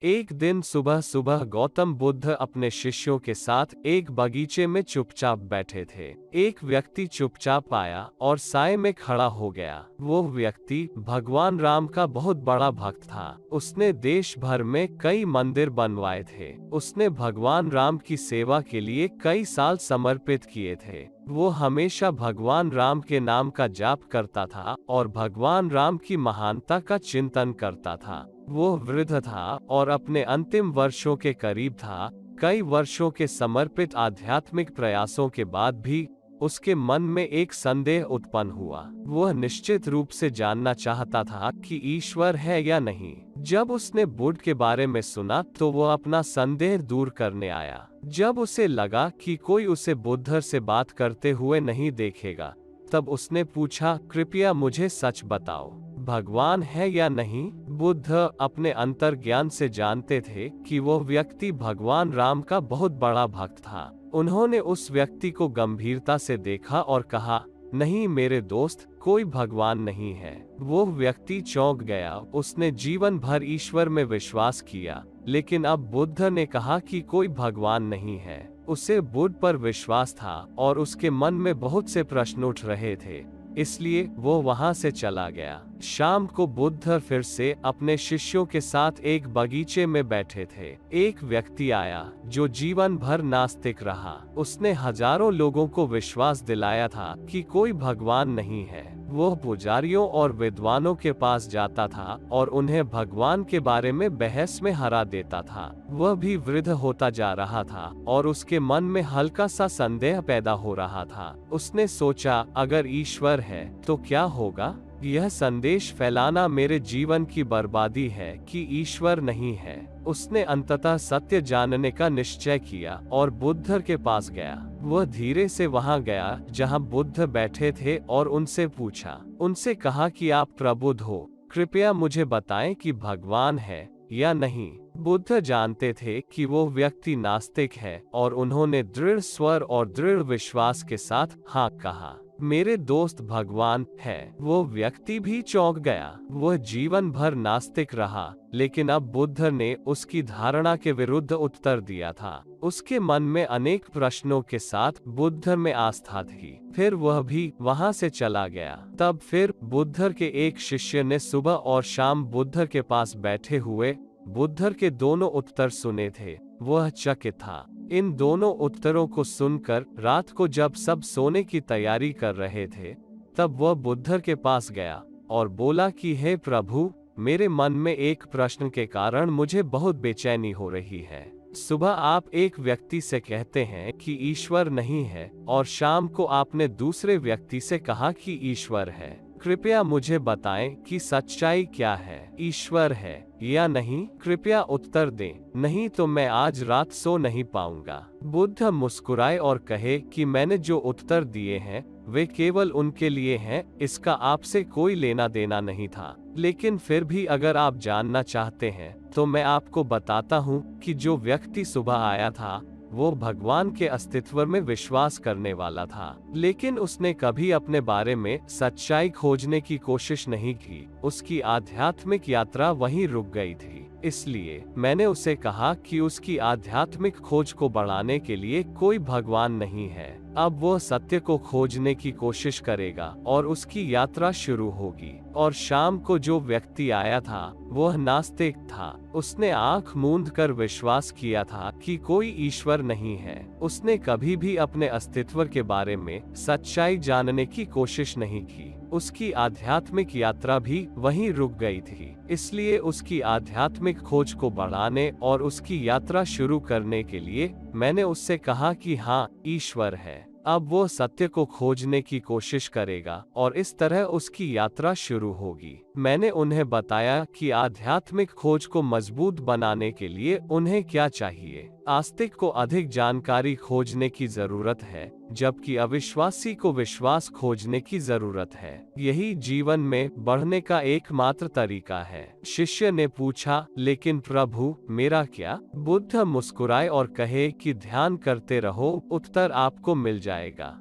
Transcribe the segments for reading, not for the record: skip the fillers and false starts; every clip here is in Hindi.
एक दिन सुबह सुबह गौतम बुद्ध अपने शिष्यों के साथ एक बगीचे में चुपचाप बैठे थे। एक व्यक्ति चुपचाप आया और साए में खड़ा हो गया। वो व्यक्ति भगवान राम का बहुत बड़ा भक्त था। उसने देश भर में कई मंदिर बनवाए थे। उसने भगवान राम की सेवा के लिए कई साल समर्पित किए थे। वो हमेशा भगवान राम के नाम का जाप करता था और भगवान राम की महानता का चिंतन करता था। वो वृद्ध था और अपने अंतिम वर्षों के करीब था। कई वर्षों के समर्पित आध्यात्मिक प्रयासों के बाद भी उसके मन में एक संदेह उत्पन्न हुआ। वह निश्चित रूप से जानना चाहता था कि ईश्वर है या नहीं। जब उसने बुद्ध के बारे में सुना तो वो अपना संदेह दूर करने आया। जब उसे लगा कि कोई उसे बुद्ध से बात करते हुए नहीं देखेगा, तब उसने पूछा, कृपया मुझे सच बताओ, भगवान है या नहीं? बुद्ध अपने अंतर्ज्ञान से जानते थे कि वो व्यक्ति भगवान राम का बहुत बड़ा भक्त था। उन्होंने उस व्यक्ति को गंभीरता से देखा और कहा, नहीं मेरे दोस्त, कोई भगवान नहीं है। वो व्यक्ति चौंक गया। उसने जीवन भर ईश्वर में विश्वास किया, लेकिन अब बुद्ध ने कहा कि कोई भगवान नहीं है। उसे बुद्ध पर विश्वास था और उसके मन में बहुत से प्रश्न उठ रहे थे, इसलिए वो वहां से चला गया। शाम को बुद्ध फिर से अपने शिष्यों के साथ एक बगीचे में बैठे थे। एक व्यक्ति आया जो जीवन भर नास्तिक रहा। उसने हजारों लोगों को विश्वास दिलाया था कि कोई भगवान नहीं है। वो पुजारियों और विद्वानों के पास जाता था और उन्हें भगवान के बारे में बहस में हरा देता था। वह भी वृद्ध होता जा रहा था और उसके मन में हल्का सा संदेह पैदा हो रहा था। उसने सोचा, अगर ईश्वर है तो क्या होगा? यह संदेश फैलाना मेरे जीवन की बर्बादी है कि ईश्वर नहीं है। उसने अंततः सत्य जानने का निश्चय किया और बुद्ध के पास गया। वह धीरे से वहां गया जहां बुद्ध बैठे थे और उनसे पूछा। उनसे कहा कि आप प्रबुद्ध हो, कृपया मुझे बताएं कि भगवान है या नहीं। बुद्ध जानते थे कि वो व्यक्ति नास्तिक है और उन्होंने दृढ़ स्वर और दृढ़ विश्वास के साथ हाँ कहा, मेरे दोस्त, भगवान है। वो व्यक्ति भी चौंक गया। वह जीवन भर नास्तिक रहा, लेकिन अब बुद्ध ने उसकी धारणा के विरुद्ध उत्तर दिया था। उसके मन में अनेक प्रश्नों के साथ बुद्ध में आस्था थी। फिर वह भी वहां से चला गया। तब फिर बुद्ध के एक शिष्य ने सुबह और शाम बुद्ध के पास बैठे हुए बुद्ध के दोनों उत्तर सुने थे। वह चकित था। इन दोनों उत्तरों को सुनकर रात को जब सब सोने की तैयारी कर रहे थे, तब वह बुद्ध के पास गया और बोला कि हे प्रभु, मेरे मन में एक प्रश्न के कारण मुझे बहुत बेचैनी हो रही है। सुबह आप एक व्यक्ति से कहते हैं कि ईश्वर नहीं है और शाम को आपने दूसरे व्यक्ति से कहा कि ईश्वर है। कृपया मुझे बताएं कि सच्चाई क्या है, ईश्वर है या नहीं? कृपया उत्तर दें, नहीं तो मैं आज रात सो नहीं पाऊंगा। बुद्ध मुस्कुराए और कहे कि मैंने जो उत्तर दिए हैं वे केवल उनके लिए हैं, इसका आपसे कोई लेना देना नहीं था। लेकिन फिर भी अगर आप जानना चाहते हैं तो मैं आपको बताता हूँ कि जो व्यक्ति सुबह आया था वो भगवान के अस्तित्व में विश्वास करने वाला था, लेकिन उसने कभी अपने बारे में सच्चाई खोजने की कोशिश नहीं की। उसकी आध्यात्मिक यात्रा वहीं रुक गई थी। इसलिए मैंने उसे कहा कि उसकी आध्यात्मिक खोज को बढ़ाने के लिए कोई भगवान नहीं है। अब वो सत्य को खोजने की कोशिश करेगा और उसकी यात्रा शुरू होगी। और शाम को जो व्यक्ति आया था वह नास्तिक था। उसने आंख मूंद कर विश्वास किया था कि कोई ईश्वर नहीं है। उसने कभी भी अपने अस्तित्व के बारे में सच्चाई जानने की कोशिश नहीं की। उसकी आध्यात्मिक यात्रा भी वहीं रुक गई थी। इसलिए उसकी आध्यात्मिक खोज को बढ़ाने और उसकी यात्रा शुरू करने के लिए मैंने उससे कहा कि हाँ, ईश्वर है। अब वो सत्य को खोजने की कोशिश करेगा और इस तरह उसकी यात्रा शुरू होगी। मैंने उन्हें बताया कि आध्यात्मिक खोज को मजबूत बनाने के लिए उन्हें क्या चाहिए। आस्तिक को अधिक जानकारी खोजने की जरूरत है, जबकि अविश्वासी को विश्वास खोजने की जरूरत है। यही जीवन में बढ़ने का एकमात्र तरीका है। शिष्य ने पूछा, लेकिन प्रभु, मेरा क्या? बुद्ध मुस्कुराए और कहे कि ध्यान करते रहो, उत्तर आपको मिल जाएगा।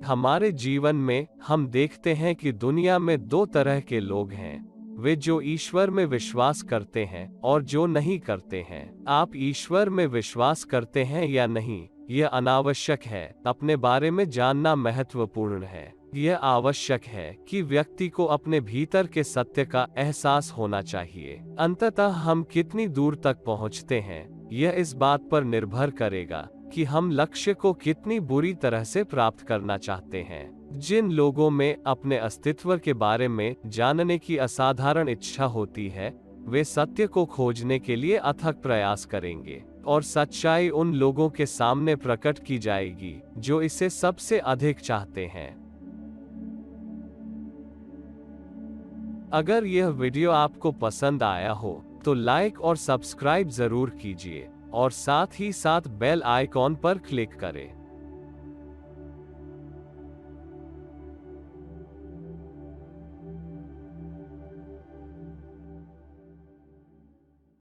हमारे जीवन में हम देखते हैं कि दुनिया में दो तरह के लोग हैं, वे जो ईश्वर में विश्वास करते हैं और जो नहीं करते हैं। आप ईश्वर में विश्वास करते हैं या नहीं, यह अनावश्यक है। अपने बारे में जानना महत्वपूर्ण है। यह आवश्यक है कि व्यक्ति को अपने भीतर के सत्य का एहसास होना चाहिए। अंततः हम कितनी दूर तक पहुंचते हैं, यह इस बात पर निर्भर करेगा कि हम लक्ष्य को कितनी बुरी तरह से प्राप्त करना चाहते हैं। जिन लोगों में अपने अस्तित्व के बारे में जानने की असाधारण इच्छा होती है, वे सत्य को खोजने के लिए अथक प्रयास करेंगे, और सच्चाई उन लोगों के सामने प्रकट की जाएगी जो इसे सबसे अधिक चाहते हैं। अगर यह वीडियो आपको पसंद आया हो तो लाइक और सब्सक्राइब जरूर कीजिए, और साथ ही साथ बेल आइकॉन पर क्लिक करें।